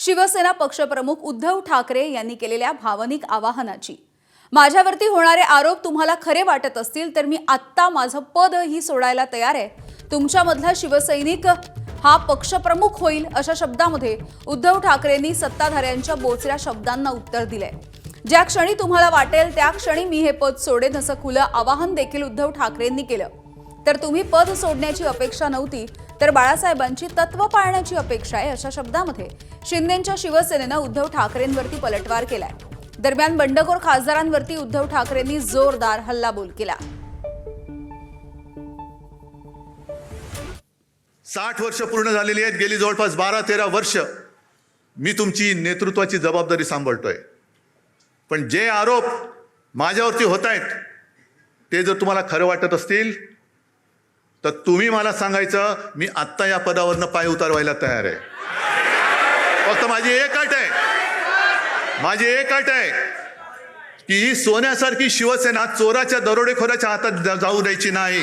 शिवसेना पक्षप्रमुख उद्धव ठाकरे यांनी केलेल्या भावनिक आवाहनाची। माझ्यावरती होणारे आरोप तुम्हाला खरे वाटत असतील तर मी आत्ता माझं पदही सोडायला तयार आहे। तुमच्यामधला शिवसैनिक हा पक्षप्रमुख होईल अशा शब्दांमध्ये उद्धव ठाकरेंनी सत्ताधाऱ्यांच्या बोचऱ्या शब्दांना उत्तर दिलंय। ज्या क्षणी तुम्हाला वाटेल त्या क्षणी मी हे पद सोडेन असं खुलं आवाहन देखील उद्धव ठाकरेंनी केलं। तर तुम्ही पद सोडण्याची अपेक्षा नव्हती तर बाळासाहेबांची तत्व पाळण्याची अपेक्षा आहे अशा शब्दांमध्ये शिंदेंच्या शिवसेनेनं उद्धव ठाकरेंवरती पलटवार केलाय। दरम्यान बंडखोर खासदारांवरती उद्धव ठाकरेंनी जोरदार हल्लाबोल केला। 60 वर्ष पूर्ण झालेली आहेत। गेली जवळपास 12-13 वर्ष मी तुमची नेतृत्वाची जबाबदारी सांभाळतोय। पण जे आरोप माझ्यावरती होत आहेत ते जर तुम्हाला खरं वाटत असतील तर तुम्ही मला सांगायचं, मी आत्ता या पदावरनं पाय उतारवायला तयार आहे। फक्त माझी एक अट आहे की ही सोन्यासारखी शिवसेना चोराच्या दरोडेखोराच्या हातात जाऊ द्यायची नाही।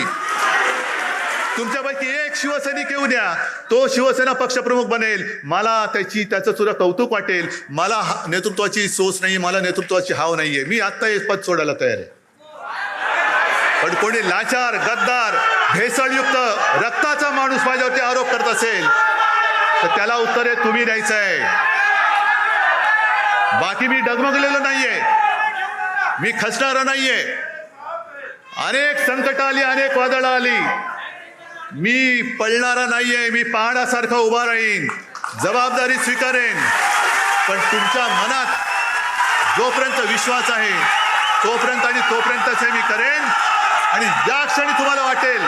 तुमच्यापैकी एक शिवसैनिक येऊ द्या, तो शिवसेना पक्षप्रमुख बनेल, मला त्याचं सुद्धा कौतुक वाटेल। मला नेतृत्वाची सोच नाही, मला नेतृत्वाची हाव नाहीये। मी आत्ता हे पद सोडायला तयार आहे। पण कोणी लाचार, गद्दार, भेसळयुक्त रक्ताचा माणूस माझ्यावरती आरोप करत असेल तर त्याला उत्तर हे तुम्ही द्यायचं आहे। बाकी मी डगमगलेलो नाहीये, मी खचणारा नाहीये। अनेक संकट आली, अनेक वादळ आली, मी पळणारा नाहीये। मी पहाडासारखा उभा राहीन, जबाबदारी स्वीकारेन। पण तुमच्या मनात जोपर्यंत विश्वास आहे तोपर्यंतच हे मी करेन। आणि ज्या क्षणी तुम्हाला वाटेल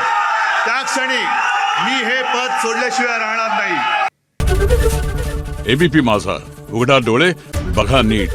त्या क्षणी मी हे पद सोडल्याशिवाय राहणार नाही। एबीपी माझा, उघडा डोळे बघा नीट।